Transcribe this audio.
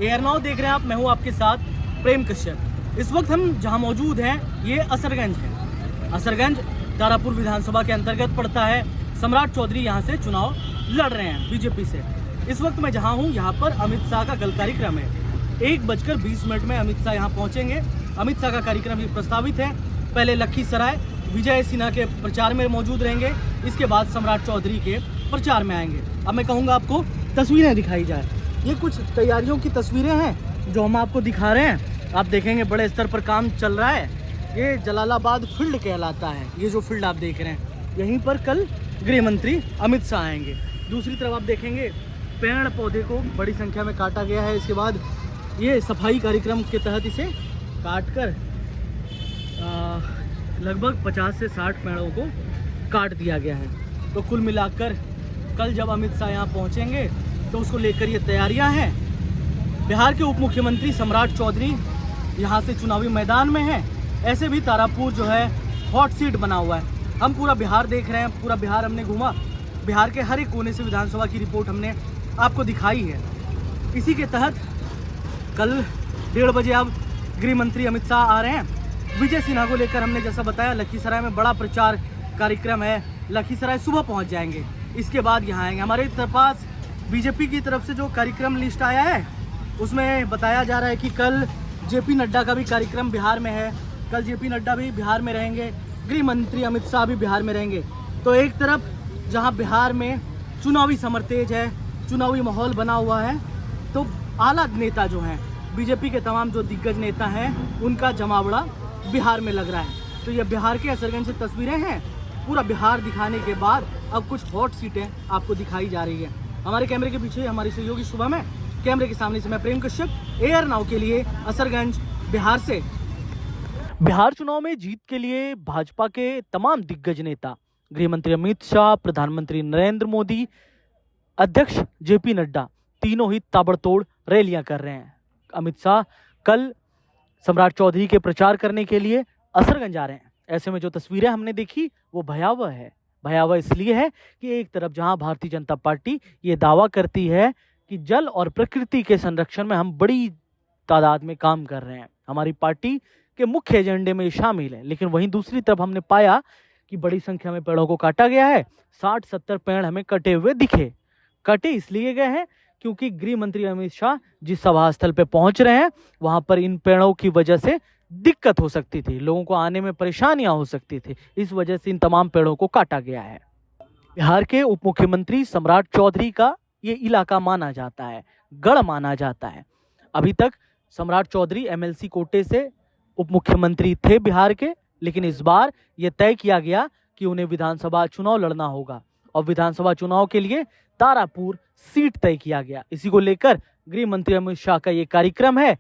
Air now देख रहे हैं आप, मैं हूं आपके साथ प्रेम कश्यप। इस वक्त हम जहां मौजूद हैं ये असरगंज है। असरगंज तारापुर विधानसभा के अंतर्गत पड़ता है। सम्राट चौधरी यहां से चुनाव लड़ रहे हैं बीजेपी से। इस वक्त मैं जहां हूं यहाँ पर अमित शाह का कल कार्यक्रम है। 1:20 में अमित शाह यहाँ पहुंचेंगे। अमित शाह का कार्यक्रम ये प्रस्तावित है। पहले लखीसराय विजय सिन्हा के प्रचार में मौजूद रहेंगे, इसके बाद सम्राट चौधरी के प्रचार में आएंगे। अब मैं कहूँगा आपको तस्वीरें दिखाई जाए। ये कुछ तैयारियों की तस्वीरें हैं जो हम आपको दिखा रहे हैं। आप देखेंगे बड़े स्तर पर काम चल रहा है। ये जलालाबाद फील्ड कहलाता है। ये जो फील्ड आप देख रहे हैं, यहीं पर कल गृह मंत्री अमित शाह आएंगे। दूसरी तरफ आप देखेंगे पेड़ पौधे को बड़ी संख्या में काटा गया है। इसके बाद ये सफाई कार्यक्रम के तहत इसे काट कर लगभग 50 से 60 पेड़ों को काट दिया गया है। तो कुल मिलाकर कल जब अमित शाह यहाँ पहुँचेंगे तो उसको लेकर ये तैयारियाँ हैं। बिहार के उप मुख्यमंत्री सम्राट चौधरी यहाँ से चुनावी मैदान में हैं। ऐसे भी तारापुर जो है हॉट सीट बना हुआ है। हम पूरा बिहार देख रहे हैं, पूरा बिहार हमने घूमा। बिहार के हर एक कोने से विधानसभा की रिपोर्ट हमने आपको दिखाई है। इसी के तहत कल 1:30 बजे अब गृह मंत्री अमित शाह आ रहे हैं। विजय सिन्हा को लेकर हमने जैसा बताया लखीसराय में बड़ा प्रचार कार्यक्रम है। लखीसराय सुबह पहुंच जाएंगे, इसके बाद यहाँ आएंगे। हमारे पास बीजेपी की तरफ से जो कार्यक्रम लिस्ट आया है उसमें बताया जा रहा है कि कल जेपी नड्डा का भी कार्यक्रम बिहार में है। कल जेपी नड्डा भी बिहार में रहेंगे, गृह मंत्री अमित शाह भी बिहार में रहेंगे। तो एक तरफ जहाँ बिहार में चुनावी समर तेज है, चुनावी माहौल बना हुआ है, तो आला नेता जो हैं बीजेपी के तमाम जो दिग्गज नेता हैं उनका जमावड़ा बिहार में लग रहा है। तो ये बिहार के असरगंज से तस्वीरें हैं। पूरा बिहार दिखाने के बाद अब कुछ हॉट सीटें आपको दिखाई जा रही है। हमारे कैमरे के पीछे हमारी सहयोगी शुभम में, कैमरे के सामने से मैं प्रेम कश्यप, एयर नाउ के लिए असरगंज बिहार से। बिहार चुनाव में जीत के लिए भाजपा के तमाम दिग्गज नेता, गृह मंत्री अमित शाह, प्रधानमंत्री नरेंद्र मोदी, अध्यक्ष जेपी नड्डा, तीनों ही ताबड़तोड़ रैलियां कर रहे हैं। अमित शाह कल सम्राट चौधरी के प्रचार करने के लिए असरगंज आ रहे हैं। ऐसे में जो तस्वीरें हमने देखी वो भयावह है। भयावह इसलिए है कि एक तरफ जहां भारतीय जनता पार्टी ये दावा करती है कि जल और प्रकृति के संरक्षण में हम बड़ी तादाद में काम कर रहे हैं, हमारी पार्टी के मुख्य एजेंडे में ये शामिल है, लेकिन वहीं दूसरी तरफ हमने पाया कि बड़ी संख्या में पेड़ों को काटा गया है। 60-70 पेड़ हमें कटे हुए दिखे। कटे इसलिए गए हैं क्योंकि गृह मंत्री अमित शाह जिस सभा स्थल पे पहुंच रहे हैं वहां पर इन पेड़ों की वजह से दिक्कत हो सकती थी, लोगों को आने में परेशानियां हो सकती थी। इस वजह से इन तमाम पेड़ों को काटा गया है। बिहार के उप मुख्यमंत्री सम्राट चौधरी का ये इलाका माना जाता है, गढ़ माना जाता है। अभी तक सम्राट चौधरी एमएलसी कोटे से उप मुख्यमंत्री थे बिहार के, लेकिन इस बार ये तय किया गया कि उन्हें विधानसभा चुनाव लड़ना होगा और विधानसभा चुनाव के लिए तारापुर सीट तय किया गया। इसी को लेकर गृह मंत्री अमित शाह का ये कार्यक्रम है।